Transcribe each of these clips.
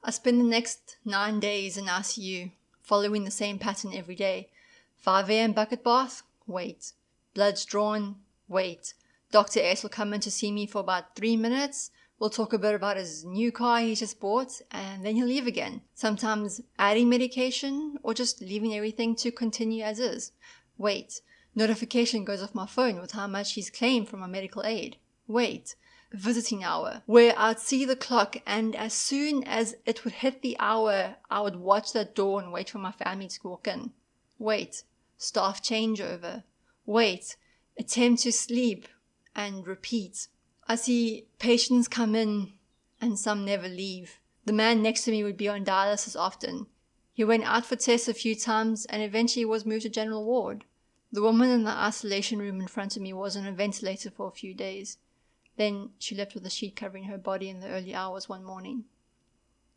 I spend the next 9 days in ICU, following the same pattern every day. 5 a.m. bucket bath, wait. Blood's drawn, wait. Dr. S will come in to see me for about 3 minutes. We'll talk a bit about his new car he just bought, and then he'll leave again. Sometimes adding medication or just leaving everything to continue as is. Wait. Notification goes off my phone with how much he's claimed from my medical aid. Wait. Visiting hour, where I'd see the clock, and as soon as it would hit the hour, I would watch that door and wait for my family to walk in. Wait. Staff changeover. Wait. Attempt to sleep and repeat. I see patients come in and some never leave. The man next to me would be on dialysis often. He went out for tests a few times and eventually was moved to general ward. The woman in the isolation room in front of me was on a ventilator for a few days. Then she left with a sheet covering her body in the early hours one morning.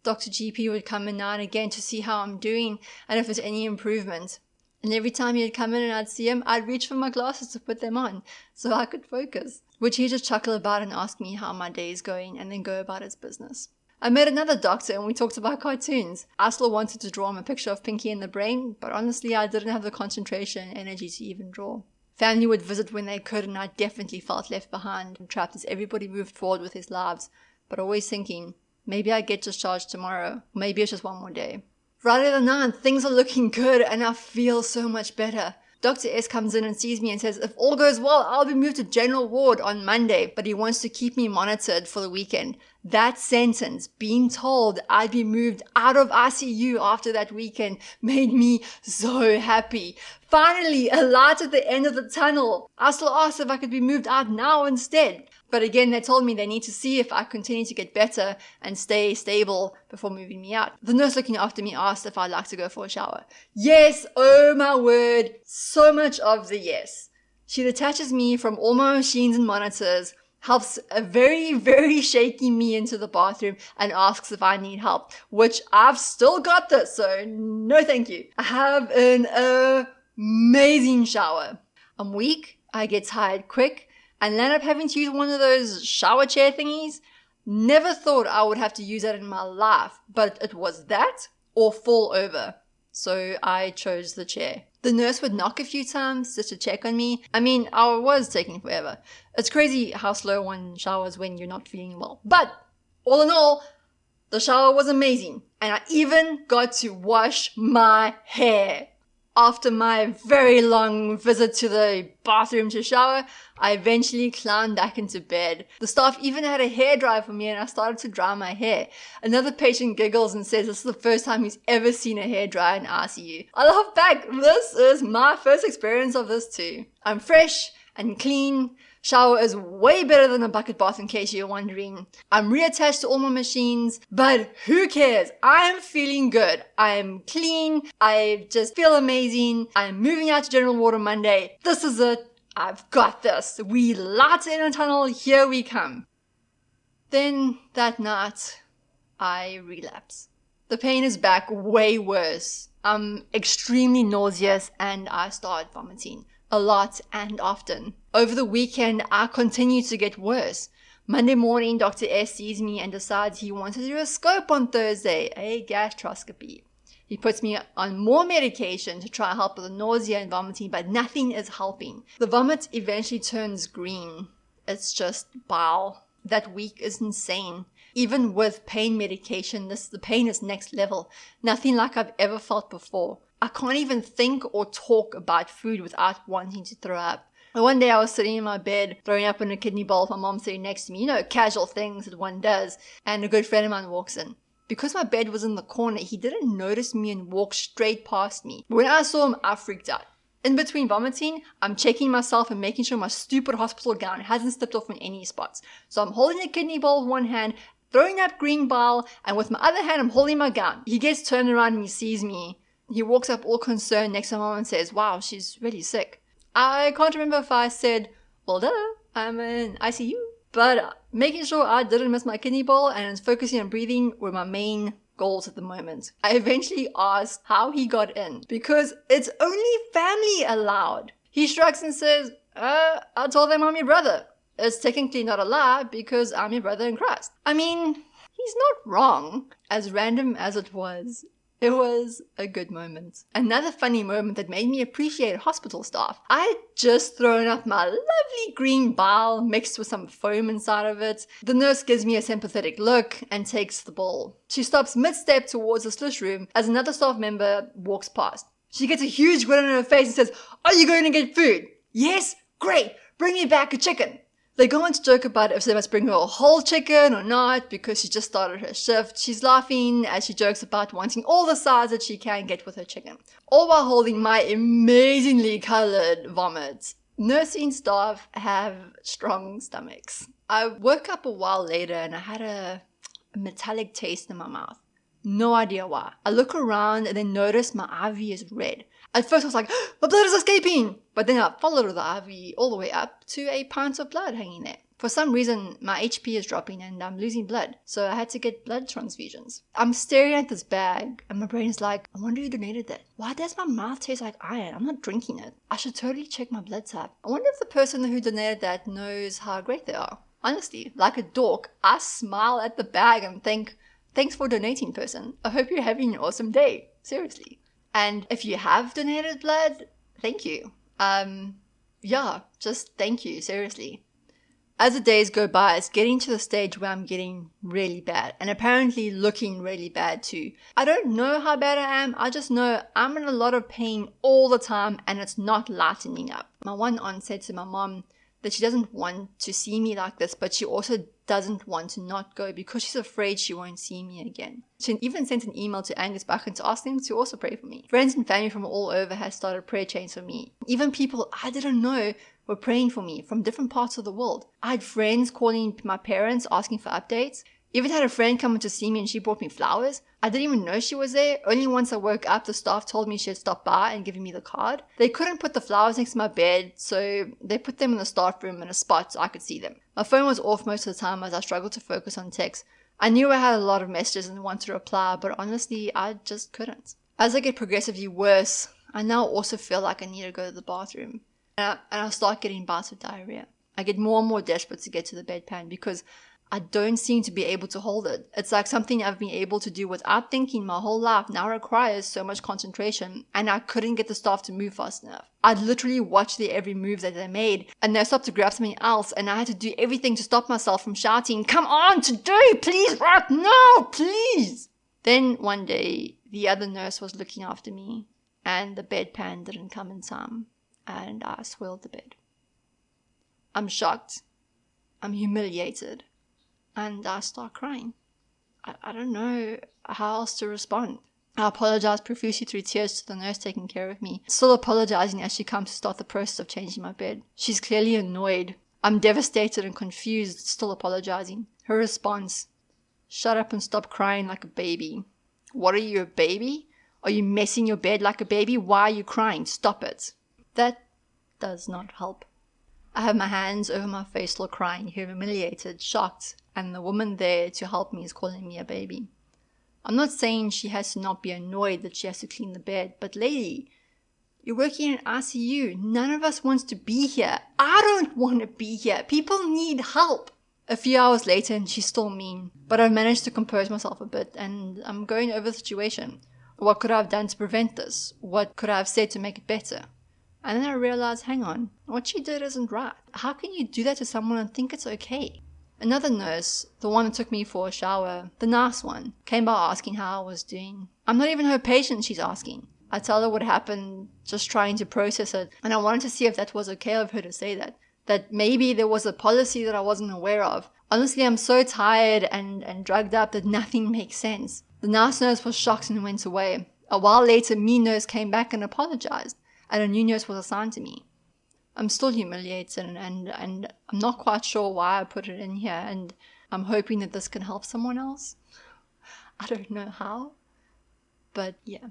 Dr. GP would come in now and again to see how I'm doing and if there's any improvement. And every time he'd come in and I'd see him, I'd reach for my glasses to put them on so I could focus, which he'd just chuckle about and ask me how my day is going and then go about his business. I met another doctor and we talked about cartoons. I still wanted to draw him a picture of Pinky and the Brain, but honestly I didn't have the concentration and energy to even draw. Family would visit when they could and I definitely felt left behind and trapped as everybody moved forward with his lives, but always thinking, maybe I get discharged tomorrow, maybe it's just one more day. Friday the 9th, things are looking good and I feel so much better. Dr. S comes in and sees me and says, if all goes well, I'll be moved to general ward on Monday, but he wants to keep me monitored for the weekend. That sentence, being told I'd be moved out of ICU after that weekend, made me so happy. Finally, a light at the end of the tunnel. I still asked if I could be moved out now instead. But again, they told me they need to see if I continue to get better and stay stable before moving me out. The nurse looking after me asked if I'd like to go for a shower. Yes, oh my word, so much of the yes. She detaches me from all my machines and monitors, helps a very, very shaky me into the bathroom and asks if I need help, which I've still got this, so no thank you. I have an amazing shower. I'm weak, I get tired quick, and end up having to use one of those shower chair thingies. Never thought I would have to use that in my life, but it was that or fall over. So I chose the chair. The nurse would knock a few times just to check on me. I mean, I was taking forever. It's crazy how slow one showers when you're not feeling well. But all in all, the shower was amazing. And I even got to wash my hair. After my very long visit to the bathroom to shower, I eventually climbed back into bed. The staff even had a hairdryer for me and I started to dry my hair. Another patient giggles and says this is the first time he's ever seen a hairdryer in ICU. I laugh back, this is my first experience of this too. I'm fresh and clean. Shower is way better than a bucket bath in case you're wondering. I'm reattached to all my machines, but who cares? I am feeling good. I am clean. I just feel amazing. I'm moving out to general ward on Monday. This is it. I've got this. We light in a tunnel. Here we come. Then that night, I relapse. The pain is back way worse. I'm extremely nauseous and I start vomiting. A lot and often. Over the weekend, I continue to get worse. Monday morning, Dr. S sees me and decides he wants to do a scope on Thursday, a gastroscopy. He puts me on more medication to try to help with the nausea and vomiting, but nothing is helping. The vomit eventually turns green. It's just bile. That week is insane. Even with pain medication, the pain is next level. Nothing like I've ever felt before. I can't even think or talk about food without wanting to throw up. One day I was sitting in my bed, throwing up in a kidney bowl with my mom sitting next to me. You know, casual things that one does. And a good friend of mine walks in. Because my bed was in the corner, he didn't notice me and walked straight past me. When I saw him, I freaked out. In between vomiting, I'm checking myself and making sure my stupid hospital gown hasn't slipped off in any spots. So I'm holding a kidney bowl with one hand, throwing up green bile, and with my other hand I'm holding my gown. He gets turned around and he sees me. He walks up all concerned next to my mom and says, wow, she's really sick. I can't remember if I said, well, duh, I'm in ICU. But making sure I didn't miss my kidney bowl and focusing on breathing were my main goals at the moment. I eventually asked how he got in because it's only family allowed. He shrugs and says, I told them I'm your brother. It's technically not a lie because I'm your brother in Christ. I mean, he's not wrong. As random as it was a good moment. Another funny moment that made me appreciate hospital staff. I had just thrown up my lovely green bile mixed with some foam inside of it. The nurse gives me a sympathetic look and takes the bowl. She stops mid-step towards the slush room as another staff member walks past. She gets a huge grin on her face and says, "Are you going to get food?" "Yes, great, bring me back a chicken." They go on to joke about if they must bring her a whole chicken or not because she just started her shift. She's laughing as she jokes about wanting all the sides that she can get with her chicken, all while holding my amazingly colored vomit. Nursing staff have strong stomachs. I woke up a while later and I had a metallic taste in my mouth. No idea why. I look around and then notice my IV is red. At first I was like, my blood is escaping! But then I followed the IV all the way up to a pint of blood hanging there. For some reason, my HP is dropping and I'm losing blood. So I had to get blood transfusions. I'm staring at this bag and my brain is like, I wonder who donated that. Why does my mouth taste like iron? I'm not drinking it. I should totally check my blood type. I wonder if the person who donated that knows how great they are. Honestly, like a dork, I smile at the bag and think, thanks for donating, person. I hope you're having an awesome day. Seriously. And if you have donated blood, thank you. Yeah, just thank you, seriously. As the days go by, it's getting to the stage where I'm getting really bad and apparently looking really bad too. I don't know how bad I am. I just know I'm in a lot of pain all the time and it's not lightening up. My one aunt said to my mom that she doesn't want to see me like this, but she also doesn't want to not go because she's afraid she won't see me again. She even sent an email to Angus Buchan to ask him to also pray for me. Friends and family from all over has started prayer chains for me. Even people I didn't know were praying for me from different parts of the world. I had friends calling my parents asking for updates. Even had a friend come in to see me and she brought me flowers. I didn't even know she was there. Only once I woke up, the staff told me she had stopped by and given me the card. They couldn't put the flowers next to my bed, so they put them in the staff room in a spot so I could see them. My phone was off most of the time as I struggled to focus on text. I knew I had a lot of messages and wanted to reply, but honestly, I just couldn't. As I get progressively worse, I now also feel like I need to go to the bathroom. And I start getting bouts of diarrhea. I get more and more desperate to get to the bedpan because I don't seem to be able to hold it. It's like something I've been able to do without thinking my whole life now requires so much concentration, and I couldn't get the staff to move fast enough. I'd literally watch their every move that they made, and they stopped to grab something else, and I had to do everything to stop myself from shouting, "Come on, today, please, right now, please!" Then one day, the other nurse was looking after me, and the bedpan didn't come in time, and I swirled the bed. I'm shocked. I'm humiliated. And I start crying. I don't know how else to respond. I apologize profusely through tears to the nurse taking care of me, still apologizing as she comes to start the process of changing my bed. She's clearly annoyed. I'm devastated and confused, still apologizing. Her response, "Shut up and stop crying like a baby." What are you, a baby? Are you messing your bed like a baby? Why are you crying? Stop it. That does not help. I have my hands over my face still crying, humiliated, shocked, and the woman there to help me is calling me a baby. I'm not saying she has to not be annoyed that she has to clean the bed, but lady, you're working in ICU. None of us wants to be here. I don't want to be here. People need help. A few hours later and she's still mean, but I've managed to compose myself a bit and I'm going over the situation. What could I have done to prevent this? What could I have said to make it better? And then I realized, hang on, what she did isn't right. How can you do that to someone and think it's okay? Another nurse, the one that took me for a shower, the nice one, came by asking how I was doing. I'm not even her patient, she's asking. I tell her what happened, just trying to process it, and I wanted to see if that was okay of her to say that. That maybe there was a policy that I wasn't aware of. Honestly, I'm so tired and drugged up that nothing makes sense. The nice nurse was shocked and went away. A while later, mean nurse came back and apologized, and a new nurse was assigned to me. I'm still humiliated and I'm not quite sure why I put it in here, and I'm hoping that this can help someone else. I don't know how, but yeah.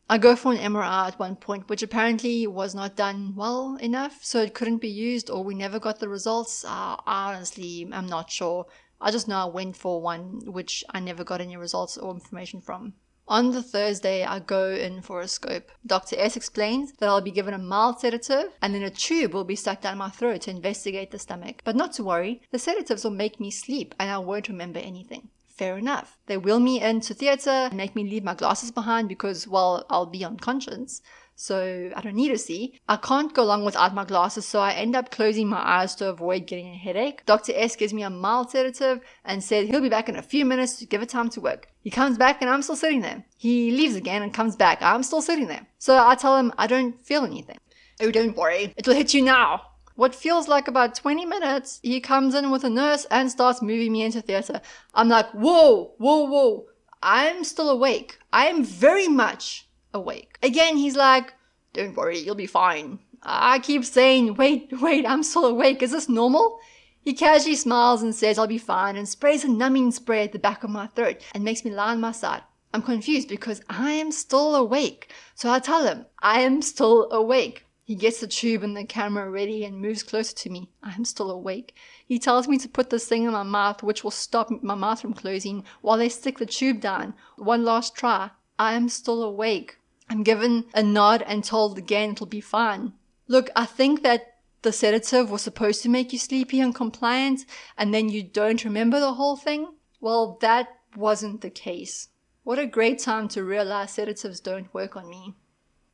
I go for an MRI at one point, which apparently was not done well enough, so it couldn't be used, or we never got the results. Honestly, I'm not sure. I just know I went for one, which I never got any results or information from. On the Thursday, I go in for a scope. Dr. S explains that I'll be given a mild sedative and then a tube will be stuck down my throat to investigate the stomach. But not to worry, the sedatives will make me sleep and I won't remember anything. Fair enough. They wheel me into theatre and make me leave my glasses behind because, well, I'll be unconscious. So I don't need to see. I can't go long without my glasses, so I end up closing my eyes to avoid getting a headache. Dr. S gives me a mild sedative and says he'll be back in a few minutes to give it time to work. He comes back and I'm still sitting there. He leaves again and comes back. I'm still sitting there. So I tell him I don't feel anything. Oh, don't worry. It'll hit you now. What feels like about 20 minutes, he comes in with a nurse and starts moving me into theatre. I'm like, whoa, whoa, whoa. I'm still awake. I am very much awake. Again, he's like, don't worry, you'll be fine. I keep saying, wait, I'm still awake. Is this normal? He casually smiles and says I'll be fine and sprays a numbing spray at the back of my throat and makes me lie on my side. I'm confused because I am still awake. So I tell him, I am still awake. He gets the tube and the camera ready and moves closer to me. I am still awake. He tells me to put this thing in my mouth, which will stop my mouth from closing while they stick the tube down. One last try. I am still awake. I'm given a nod and told again it'll be fine. Look, I think that the sedative was supposed to make you sleepy and compliant, and then you don't remember the whole thing. Well, that wasn't the case. What a great time to realize sedatives don't work on me.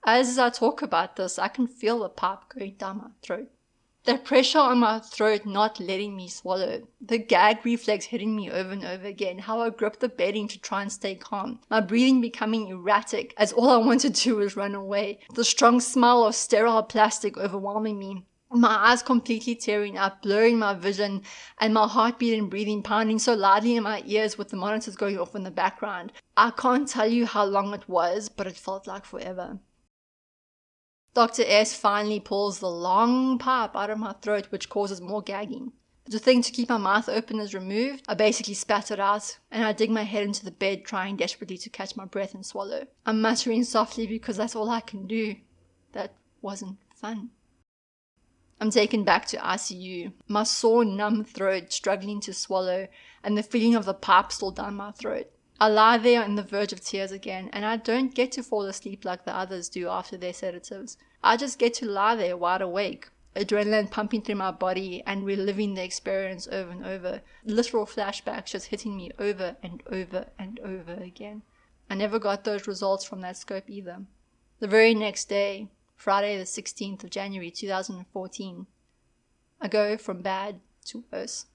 As I talk about this, I can feel the pipe going down my throat. The pressure on my throat not letting me swallow. The gag reflex hitting me over and over again. How I grip the bedding to try and stay calm. My breathing becoming erratic as all I want to do is run away. The strong smell of sterile plastic overwhelming me. My eyes completely tearing up, blurring my vision, and my heartbeat and breathing pounding so loudly in my ears with the monitors going off in the background. I can't tell you how long it was, but it felt like forever. Dr. S finally pulls the long pipe out of my throat, which causes more gagging. The thing to keep my mouth open is removed. I basically spat it out, and I dig my head into the bed, trying desperately to catch my breath and swallow. I'm muttering softly because that's all I can do. That wasn't fun. I'm taken back to ICU, my sore, numb throat struggling to swallow, and the feeling of the pipe still down my throat. I lie there on the verge of tears again, and I don't get to fall asleep like the others do after their sedatives. I just get to lie there wide awake, adrenaline pumping through my body and reliving the experience over and over, literal flashbacks just hitting me over and over and over again. I never got those results from that scope either. The very next day, Friday the 16th of January 2014, I go from bad to worse.